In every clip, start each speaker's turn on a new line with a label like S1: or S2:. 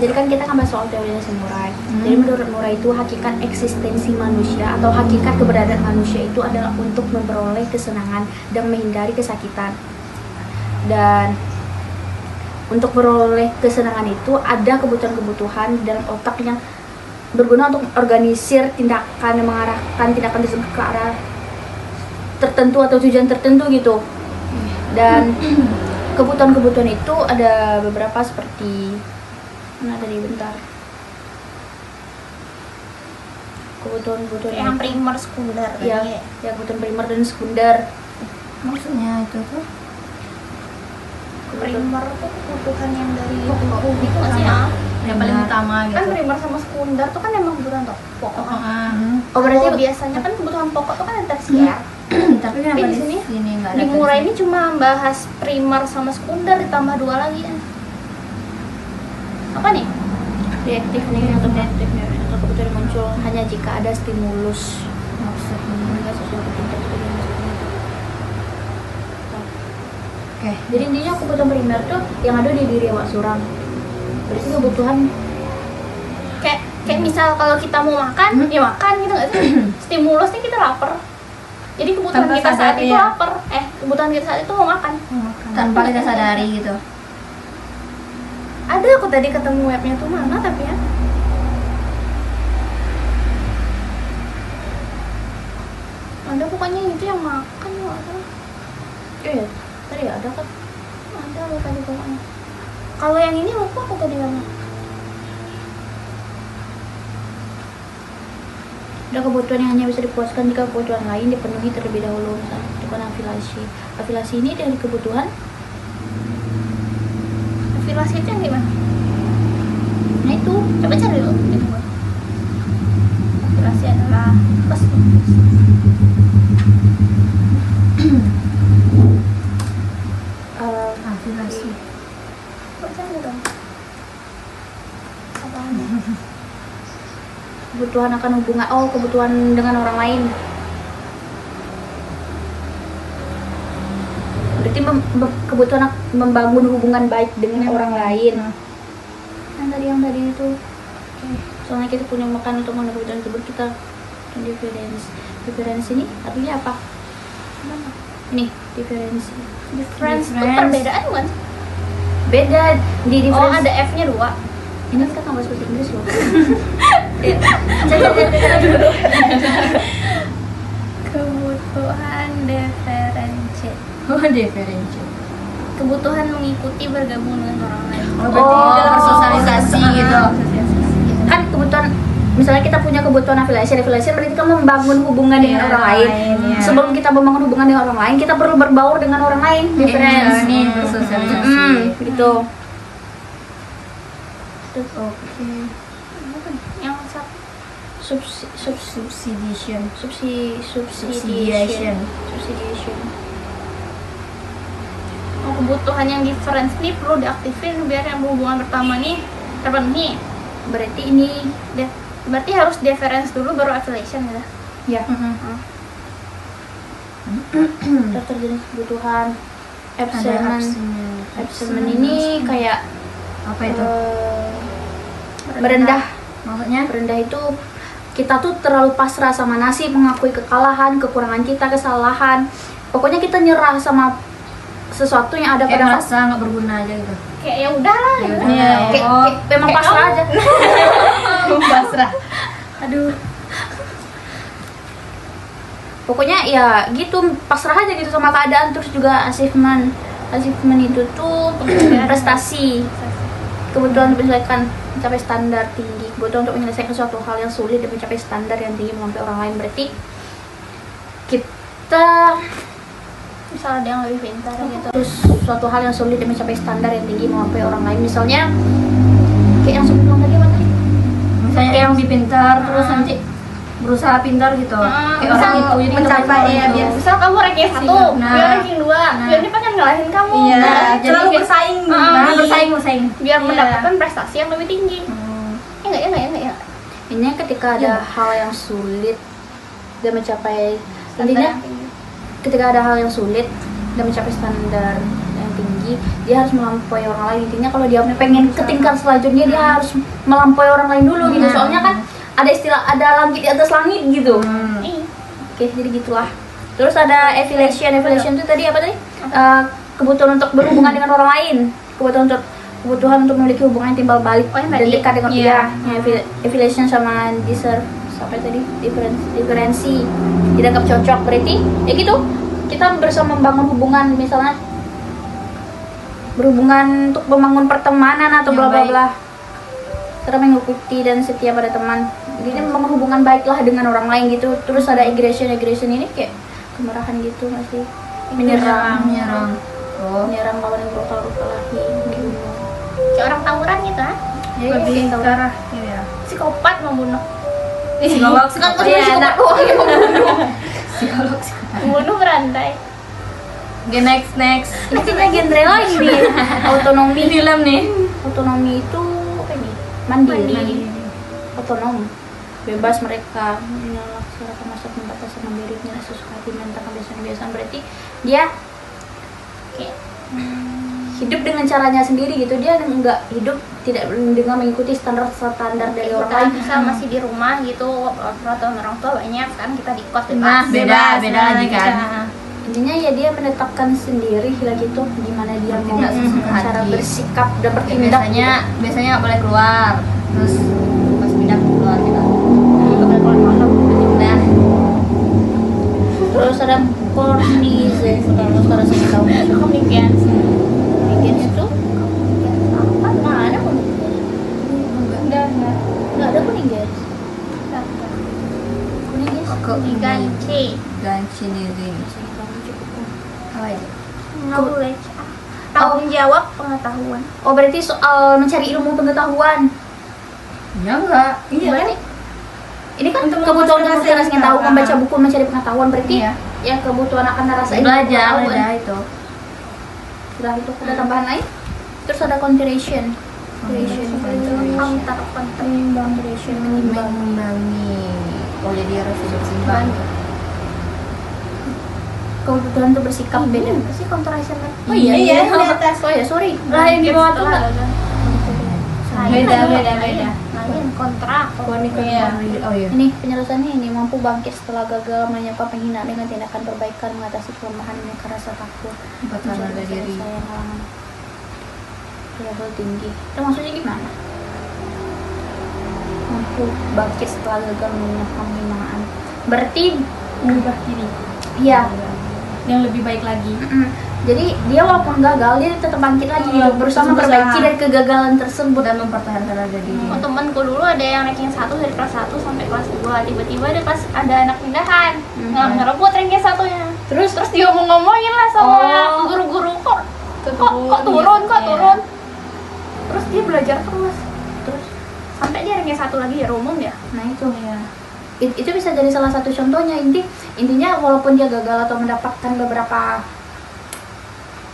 S1: jadi kan kita kan bahas soal teorinya si Murray. Jadi menurut Murray itu hakikat eksistensi manusia atau hakikat keberadaan manusia itu adalah untuk memperoleh kesenangan dan menghindari kesakitan. Dan untuk memperoleh kesenangan itu ada kebutuhan-kebutuhan dalam otak yang berguna untuk organisir tindakan yang mengarahkan tindakan tersebut ke arah tertentu atau tujuan tertentu gitu. Dan kebutuhan-kebutuhan itu ada beberapa seperti mana tadi bentar. Kebutuhan-kebutuhan
S2: yang primer sekunder
S1: ya, ya kebutuhan primer dan sekunder.
S3: Maksudnya itu tuh
S2: primer tuh kebutuhan yang dari pokok gitu nggak sih ya?
S3: yang paling utama gitu.
S2: Kan primer sama sekunder tuh kan emang kebutuhan pokok.
S1: Oh berarti
S2: Kalau biasanya kan kebutuhan pokok tuh kan yang tersier.
S3: Tapi kenapa
S2: Tapi
S3: di
S2: di
S3: sini nggak ada?
S2: Di Murray ini cuma bahas primer sama sekunder ditambah 2 lagi kan. Apa nih?
S1: reaktif nih atau reaktifnya atau kebutuhan yang muncul hanya jika ada stimulus
S3: Maksudnya.
S1: hingga sesuatu tindak pidana seperti itu.
S3: Oke.
S1: Jadi intinya kebutuhan primer tuh yang ada di diri awak seorang. Berarti kebutuhan
S2: Kayak misal kalau kita mau makan, ya makan gitu nggak sih? Stimulusnya kita lapar. Jadi kebutuhan
S3: Tanpa
S2: kita saat
S3: sadar,
S2: itu
S3: iya.
S2: lapar. Kebutuhan kita saat itu mau makan.
S3: Tanpa kita sadari gitu.
S2: Ada aku tadi ketemu webnya tuh mana tapi ya. Ada pokoknya itu yang makan nggak salah.
S1: iya tadi ada kan.
S2: Ada aku tadi pokoknya. Kalau yang ini lupa aku tadi mana.
S1: Ada kebutuhan yang hanya bisa dipuaskan jika kebutuhan lain dipenuhi terlebih dahulu. Misalnya itu kan afiliasi. Afiliasi ini dari kebutuhan.
S2: Afiliasi itu yang gimana?
S1: Nah itu
S2: Coba cari dulu. Afiliasi adalah plus.
S3: Afiliasi.
S2: Coba cari dong. Apaan?
S1: kebutuhan akan hubungan. Oh kebutuhan dengan orang lain. Berarti kebutuhan membangun hubungan baik dengan orang lain. Yang tadi itu. Soalnya kita punya makan untuk memenuhi kebutuhan tersebut kita difference. Difference ini artinya apa?
S2: Mana?
S1: Ini difference.
S2: Difference itu
S3: Difference.
S2: perbedaan bukan?
S1: Beda di
S2: Oh
S1: difference.
S2: ada F-nya 2.
S1: Ini kita nggak bahas bahasa Inggris loh.
S2: Kebutuhan differentiate.
S3: Oh, differential.
S2: Kebutuhan mengikuti bergabung dengan orang lain.
S3: Oh, berarti
S1: Oh,
S3: dalam bersosialisasi gitu.
S1: Kan kebutuhan misalnya kita punya kebutuhan afiliasi berarti kita membangun hubungan dengan orang lain.
S3: ya.
S1: Sebelum kita membangun hubungan dengan orang lain, kita perlu berbaur dengan orang lain. Difference.
S3: Ini bersosialisasi.
S1: Gitu.
S3: Oke.
S2: Yang satu
S3: Subsidization.
S1: Subsidiation.
S2: oh, kebutuhan yang difference nih perlu diaktifin biar yang berhubungan pertama nih terpenuhi.
S1: Berarti ini
S2: Berarti harus difference dulu baru affiliation ya.
S1: ya terjadi kebutuhan absement ini kayak
S3: apa itu?
S1: merendah.
S3: Maksudnya?
S1: Merendah itu kita tuh terlalu pasrah sama nasib, mengakui kekalahan, kekurangan kita, kesalahan. Pokoknya kita nyerah sama sesuatu yang ada
S3: Kayak
S1: pada
S3: merasa nggak berguna aja gitu.
S2: Kayak ya udah lah
S3: Ya
S2: gitu.
S3: udah.
S1: kayak memang
S2: Kayak
S1: pasrah
S2: kamu.
S1: aja.
S3: Pasrah.
S1: Aduh. Pokoknya ya gitu, pasrah aja gitu sama keadaan. Terus juga achievement itu tuh prestasi, kebutuhan untuk menyelesaikan mencapai standar tinggi, kebutuhan untuk menyelesaikan suatu hal yang sulit dan mencapai standar yang tinggi melampaui orang lain. Berarti kita
S2: Misal ada yang lebih pintar gitu.
S1: terus suatu hal yang sulit dan mencapai standar yang tinggi melampaui orang lain. Misalnya kayak yang sudah bilang tadi apa tadi?
S3: Misalnya yang lebih pintar terus nanti berusaha pintar gitu. Kayak orang itu jadi
S1: mencapai ya biar
S2: Misal kamu ranking 1,
S3: Nah.
S2: dia ranking 2, biar dia pengen ngalahin kamu.
S3: Iya,
S2: Nah,
S3: jadi
S2: terlalu
S3: kayak-
S2: bersaing.
S3: Nah, bersaing.
S2: Biar
S3: Iya.
S2: mendapatkan prestasi yang lebih tinggi. Ya enggak ya.
S1: ini ketika ada hal yang sulit dan mencapai
S2: Standar
S1: intinya
S2: yang tinggi.
S1: ketika ada hal yang sulit dan mencapai standar yang tinggi, dia harus melampaui orang lain. Intinya kalau dia pengen ke tingkat selanjutnya dia harus melampaui orang lain dulu gitu. Soalnya kan ada istilah ada langit di atas langit gitu. Oke, jadi gitulah. Terus ada affiliation itu tadi apa tadi? Kebutuhan untuk berhubungan dengan orang lain, kebutuhan untuk memiliki hubungan yang timbal balik dan dekat dengan dia. Affiliation sama deserve sampai tadi diferensi dianggap cocok, berarti ya gitu, kita bersama membangun hubungan, misalnya berhubungan untuk membangun pertemanan atau bla bla bla, cara mengikuti dan setia pada teman, jadi membangun hubungan baiklah dengan orang lain gitu. Terus ada aggression ini kayak kemarahan gitu, masih menyerang lawan yang brutal lagi gitu.
S2: Kayak orang tawuran gitu ah.
S3: Lebih ke arah ya.
S2: Psikopat membunuh.
S3: Psikolog
S1: Psikopat doang yang membunuh.
S2: Membunuh berantai.
S3: Oke, next.
S1: Ini kita genre lain nih. Otonomi.
S3: Film nih.
S1: Otonomi itu apa nih? Mandiri. Otonom. Bebas mereka melaksanakan masa pembatasan mandirinya sesuka hati menentang kebiasaan-kebiasaan. Berarti dia kayak hidup dengan caranya sendiri gitu. Dia enggak hidup tidak dengan mengikuti standar dari orang lain.
S2: Bisa masih di rumah gitu, peraturan orang tua banyak, kan kita di kos
S3: Nah, beda lagi kan.
S1: Intinya ya dia menetapkan sendiri lah gitu gimana dia mau
S3: Tidak sesuka
S1: cara
S3: hati.
S1: bersikap dan bertindak.
S3: Biasanya nggak boleh keluar. Terus pas pindah keluar kita
S1: nggak boleh keluar malam.
S3: nah
S1: Terus ada kornize, kalau sekarang saya tahu.
S2: Komedian.
S1: Bikin itu apa? Nah, ada nggak ada kuning guys. Kuning guys.
S2: Ganci
S3: ini apa itu?
S2: knowledge, tanggung jawab pengetahuan.
S1: Oh berarti soal mencari ilmu pengetahuan.
S3: Ya enggak.
S1: Berarti ini kan
S3: Untuk
S1: kebutuhan
S3: memuaskan
S1: untuk
S3: rasa
S1: ingin tahu,
S3: ingin
S1: membaca
S3: tahu.
S1: buku, mencari pengetahuan, berarti
S3: Iya.
S1: ya kebutuhan akan rasa ingin
S3: Belajar
S1: pengetahuan.
S3: beda itu.
S1: Setelah itu ada tambahan lain. Terus ada consideration.
S2: Antar konten.
S1: Consideration menimbang.
S3: Mengimbangi. Oh jadi harus seimbang.
S1: Kebutuhan untuk bersikap beda.
S2: Apa sih contraction?
S1: Oh iya,
S3: Iya,
S1: di atas. Oh ya, sorry. Lah yang di bawah tuh enggak.
S3: Beda.
S2: Lain kontra.
S3: Oh iya.
S1: Ini penjelasannya ini mampu bangkit setelah gagal menyapa penghinaan dengan tindakan perbaikan, mengatasi kelemahan menyeka rasa takut.
S3: Empat harga diri.
S1: Saya halangan. Level tinggi. Itu maksudnya gimana? Mampu bangkit setelah gagal menyapa penghinaan. Berarti
S3: Mengubah diri.
S1: iya.
S3: Yang lebih baik lagi.
S1: Jadi dia walaupun gagal dia tetap bangkit lagi gitu, berusaha memperbaiki dari kegagalan tersebut
S3: Dan mempertahankan harga diri.
S2: Oh, temanku dulu ada yang ranking 1 dari kelas 1 sampai kelas 2. Tiba-tiba ada anak pindahan. Ngerebut ranking 1-nya. Terus dia ngomongin lah sama guru-guru kok turun. Terus dia belajar terus. Sampai dia ranking 1 lagi ya umum ya.
S1: Nah itu itu bisa jadi salah satu contohnya. Intinya walaupun dia gagal atau mendapatkan beberapa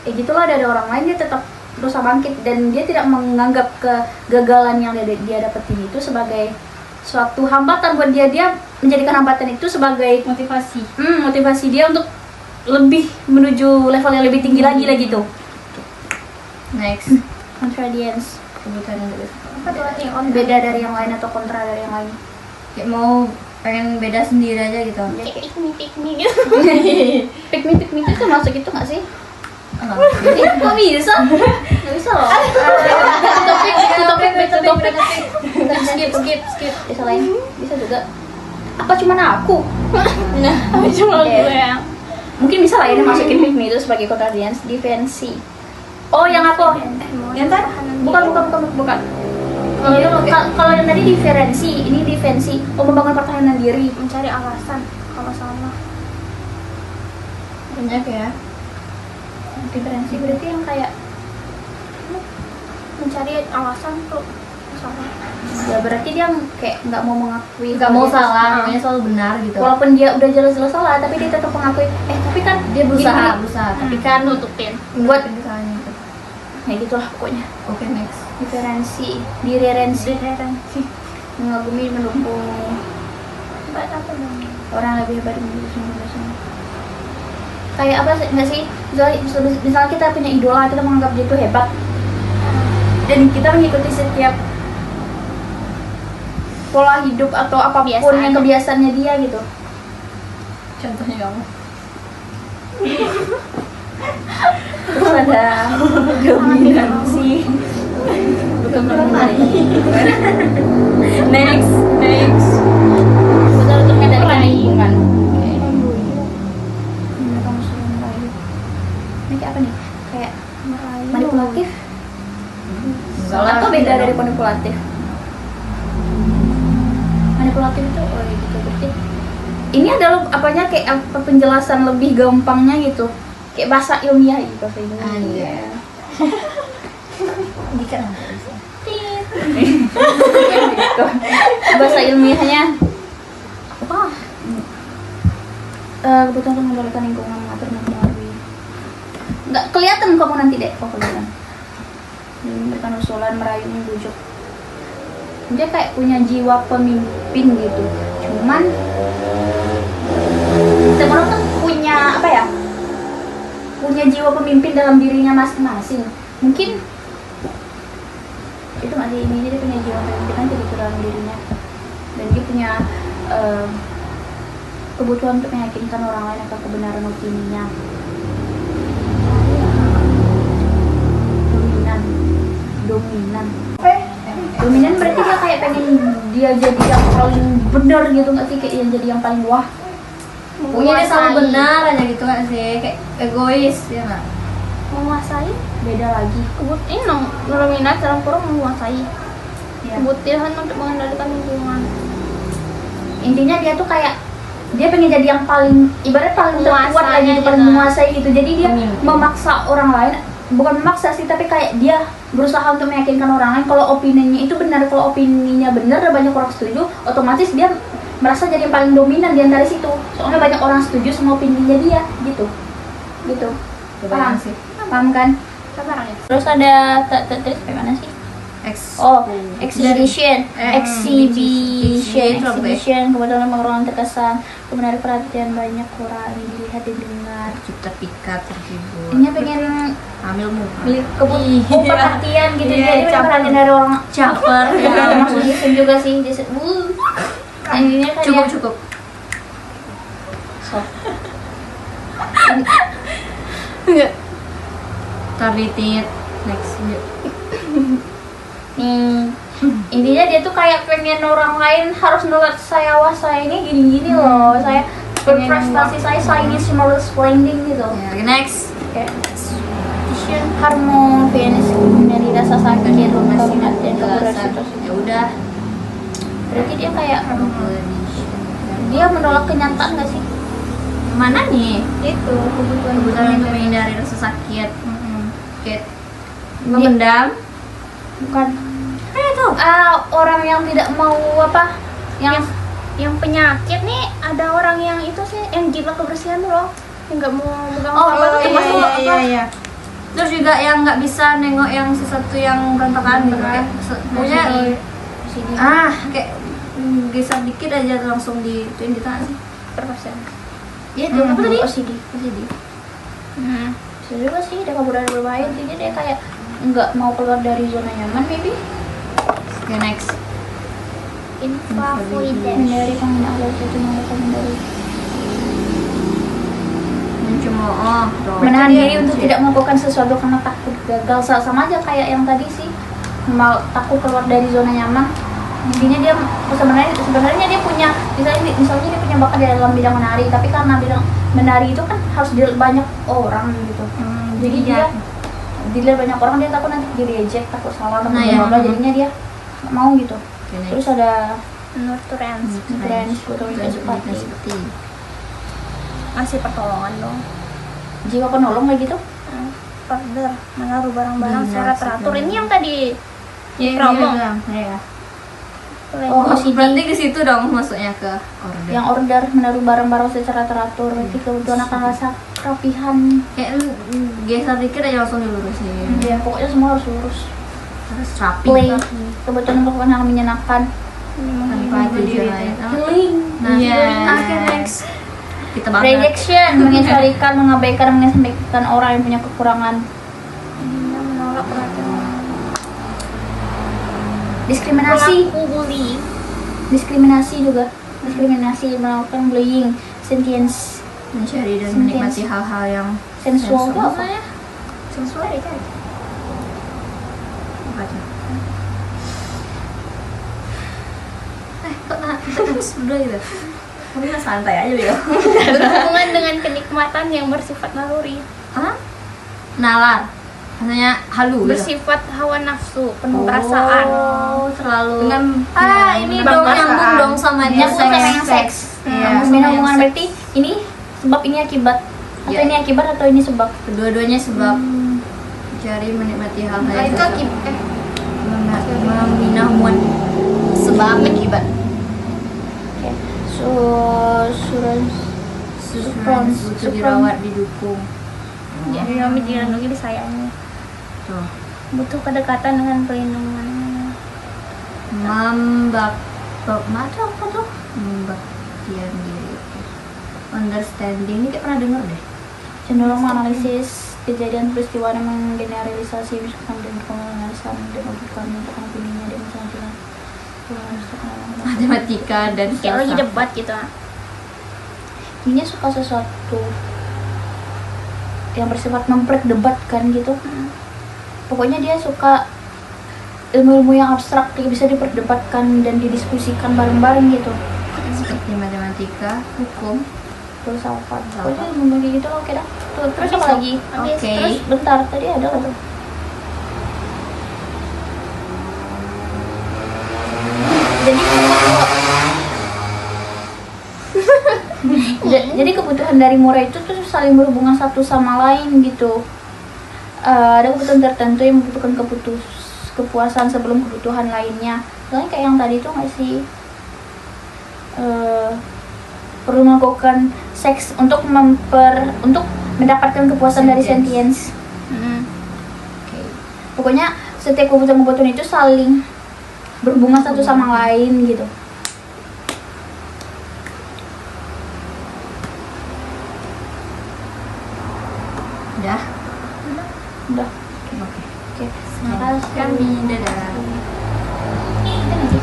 S1: gitulah dari orang lain, dia tetap berusaha bangkit dan dia tidak menganggap kegagalan yang dia dapetin itu sebagai suatu hambatan buat dia menjadikan hambatan itu sebagai motivasi dia untuk lebih menuju level yang lebih tinggi lagi lah gitu.
S3: Next.
S1: Contradience,
S3: Kebutuhan yang lebih.
S2: Apa tuh yang
S1: beda dari yang lain atau kontra dari yang lain.
S3: Kayak mau pengen beda sendiri aja gitu.
S2: kayak piknik gitu.
S1: Piknik itu masuk itu nggak sih?
S3: Enggak.
S1: Kok bisa? Nggak bisa loh. Topik. Skip. Bisa lain. Bisa juga. Apa cuma aku?
S2: Cuma
S1: Oke.
S2: gue yang
S1: Mungkin bisa lah ini masukin piknik itu sebagai contradience. Defensi. Oh yang apa? Yang tadi? Bukan. Kalau yang tadi diferensi, ini defensi. Oh membangun pertahanan diri.
S2: mencari alasan kalau salah.
S3: Banyak ya.
S1: Diferensi berarti yang kayak
S2: Mencari alasan tuh salah.
S1: ya berarti dia kayak nggak mau mengakui
S3: Nggak
S1: kalau
S3: mau
S1: dia
S3: salah, namanya selalu benar gitu.
S1: walaupun dia udah jelas-jelas salah tapi dia tetap mengakui tapi kan
S3: Dia berusaha,
S1: gini,
S3: tapi
S1: kan
S2: Nutupin.
S1: buat
S3: misalnya itu.
S1: ya gitulah pokoknya.
S3: Oke, next.
S1: Diferensi, direrensi, mengagumi, mendukung
S2: Apa dong?
S1: orang lebih hebat dari diri sendiri. kayak apa sih, nggak sih, misalnya kita punya idola, kita menganggap dia itu hebat dan kita mengikuti setiap pola hidup atau apapun yang kebiasaannya dia gitu.
S3: Contohnya kamu.
S1: Terus ada dominansi.
S3: Bukan pernah.
S1: Next. Betul untuk mengendalikan lingkungan. Kamu suruh merayu. Ini kayak apa nih? Kayak manipulatif. Atau beda dari manipulatif? Manipulatif itu gitu berarti. Ini adalah apanya kayak apa penjelasan lebih gampangnya gitu. Kayak bahasa ilmiah gitu bahasa ilmiah.
S3: Iya.
S1: Dikira gitu. Bahasa ilmiahnya apa? Kebutuhan untuk mengendalikan lingkungan, mengatur dan mempengaruhi. Nggak kelihatan kamu nanti deh, kok kelihatan. Memberikan usulan, merayu, membujuk. Dia kayak punya jiwa pemimpin gitu. Cuman setiap orang tuh punya apa ya? Punya jiwa pemimpin dalam dirinya masing-masing. Mungkin itu masih ini, dia punya jiwa pemimpin kan gitu dalam dirinya, dan dia punya kebutuhan untuk meyakinkan orang lain akan kebenaran opininya. Dominan berarti dia kayak pengen dia jadi yang paling benar gitu nggak sih, kayak yang jadi yang paling wah.
S3: Punya dia selalu benar aja gitu nggak sih, kayak egois ya nggak?
S2: Menguasai
S1: Beda lagi.
S2: ini dominan dalam kurung menguasai.
S1: Ya.
S2: Kebutuhan untuk mengendalikan lingkungan.
S1: Intinya dia tuh kayak dia pengen jadi yang paling ibarat paling terkuat
S2: Menguasai
S1: lagi gitu,
S2: aja
S1: paling
S2: lah.
S1: menguasai gitu. Jadi dia
S3: Pemimpin.
S1: memaksa orang lain, bukan memaksa sih, tapi kayak dia berusaha untuk meyakinkan orang lain kalau opininya itu benar. Kalau opininya benar dan banyak orang setuju, otomatis dia merasa jadi yang paling dominan di antara situ. Soalnya banyak orang setuju sama opininya dia gitu. Paham
S3: sih.
S1: Paham kan?
S2: Sabar ya.
S1: Terus ada terus bagaimana sih? Exhibition, kebetulan pengurangan terkesan, menarik perhatian banyak orang, dilihat, didengar.
S3: Kita pikat terhibur.
S1: Ini pengen
S3: Ambil muka.
S1: beli perhatian gitu,
S3: Iya,
S1: jadi pengen
S3: caper.
S1: perhatian dari orang.
S3: Caper.
S1: Ya, maksud Jason juga sih, Jason. Ini kan
S3: Cukup.
S1: So.
S3: Enggak. Targeted next.
S1: Intinya dia tuh kayak pengen orang lain harus ngeliat saya, wah saya ini gini-gini loh, saya berprestasi, saya ini small splendid gitu.
S3: Ya, next.
S1: Kayak harmonis dari rasa sakit, hormat dan keberhasilan.
S3: Ya udah.
S1: Berarti dia kayak dia menolak kenyataan nggak sih?
S3: Mana nih?
S1: Itu
S3: Kebutuhan untuk menghindari rasa sakit. Kayak
S1: Dia-
S3: memendam.
S1: bukan
S3: Itu.
S1: orang yang tidak mau apa?
S2: Yang penyakit nih, ada orang yang itu sih yang gila kebersihan tuh loh, yang nggak mau megang
S1: Oh,
S2: apa-apa tuh, termasuk apa?
S3: iya. Terus juga yang nggak bisa nengok yang sesuatu yang berantakan gitu. Kayak pokoknya
S1: sini.
S3: kayak geser dikit aja langsung dituin di tangan sih.
S2: Persen.
S3: Iya tuh apa tadi?
S1: OCD. Bisa juga sih, dia kemudahan berbahaya, intinya dia kayak nggak mau keluar dari zona nyaman, maybe.
S3: Oke, next.
S2: Infavoidance.
S1: Menghindari penghinaan Allah itu menghindari
S3: Mencemooh.
S1: menahan diri untuk tidak melakukan sesuatu karena takut gagal. Sama aja kayak yang tadi sih, mau takut keluar dari zona nyaman. Intinya dia sebenarnya dia punya misalnya dia punya bakat di dalam bidang menari, tapi karena bidang menari itu kan harus dilihat banyak orang gitu. Jadi dia dilihat banyak orang, dia takut nanti direject, takut salah, takut jadinya dia nggak mau gitu. Terus ada
S2: Nurturance.
S1: seperti
S2: Ngasih pertolongan dong.
S1: jiwa penolong kayak gitu.
S2: Order, menaruh barang-barang
S3: Iya,
S2: secara teratur. Ini yang tadi
S3: Iya,
S2: promo.
S3: iya.
S1: Oh, OCD.
S3: Berarti ke situ dong masuknya ke order.
S1: Yang order menaruh barang-barang secara teratur, berarti kebutuhan akan rasa kerapihan.
S3: Kayak geser dikit aja langsung dilurusin.
S1: Ya pokoknya semua harus lurus.
S3: Terus rapi.
S1: Play, kebutuhan untuk yang menyenangkan.
S3: Tanpa tujuan lain.
S1: Healing.
S3: Nah,
S2: Iya.
S3: oke, next. kita banget.
S1: Rejection, mengecualikan, mengabaikan, mengesampingkan orang yang punya kekurangan.
S2: Dia menolak perhatian.
S1: Diskriminasi,
S2: Pelaku bullying.
S1: diskriminasi juga. Diskriminasi, melakukan bullying, sentience,
S3: Mencari dan menikmati hal-hal yang
S1: sensual itu apa?
S3: ya?
S2: Sensual ya, cari.
S3: Apa tuh? Kok kita terus berdua gitu? Kamu nggak santai aja ya?
S2: Berhubungan dengan kenikmatan yang bersifat naluri.
S3: Hah? Nalar. Maksudnya halu gitu?
S2: Bersifat hawa nafsu, penuh perasaan.
S3: Oh, terlalu
S1: Dengan
S3: ini
S1: dengan
S3: dong
S1: perasaan.
S3: nyambung dong sama dia
S1: Nyambung sama yang seks.
S3: Iya.
S1: Hubungan hubungan berarti ini sebab, ini akibat, atau
S3: Ya.
S1: ini akibat, atau ini sebab.
S3: Kedua-duanya sebab cari menikmati hal-hal yang
S2: Itu akibat.
S3: memina hubungan sebab akibat.
S1: Oke. So, Suprons.
S3: Butuh dirawat, didukung.
S2: Jadi kami dilindungi, disayangi.
S3: Tuh.
S2: Butuh kedekatan dengan perlindungan.
S3: Macam apa tuh? Membaktian diri. Understanding ini kayak pernah denger deh.
S1: cenderung menganalisis kejadian peristiwa dan menggeneralisasi misalkan dan berkomunikasi dan memberikan untuk opininya dan misalnya
S3: Matematika dan
S2: Kayak lagi
S3: filsafat.
S2: debat gitu.
S1: ini suka sesuatu yang bersifat memperdebatkan gitu. Pokoknya dia suka ilmu-ilmu yang abstrak yang bisa diperdebatkan dan didiskusikan bareng-bareng gitu.
S3: Seperti matematika, hukum.
S1: Filsafat. Pokoknya ilmu kayak gitu loh kira. Tuh, terus apa lagi?
S2: Habis,
S3: Oke.
S1: Terus bentar tadi ada apa? Jadi kebutuhan dari Mura itu tuh saling berhubungan satu sama lain gitu. Ada kebutuhan tertentu yang membutuhkan kepuasan sebelum kebutuhan lainnya. Soalnya kayak yang tadi tuh nggak sih perlu melakukan seks untuk mendapatkan kepuasan dari sentience.
S3: Oke.
S1: Pokoknya setiap kebutuhan itu saling berhubungan satu sama lain gitu.
S3: Udah.
S1: Udah.
S3: Oke.
S1: Oke. Terima kasih.
S3: Kami dadah.
S1: Kita nanti.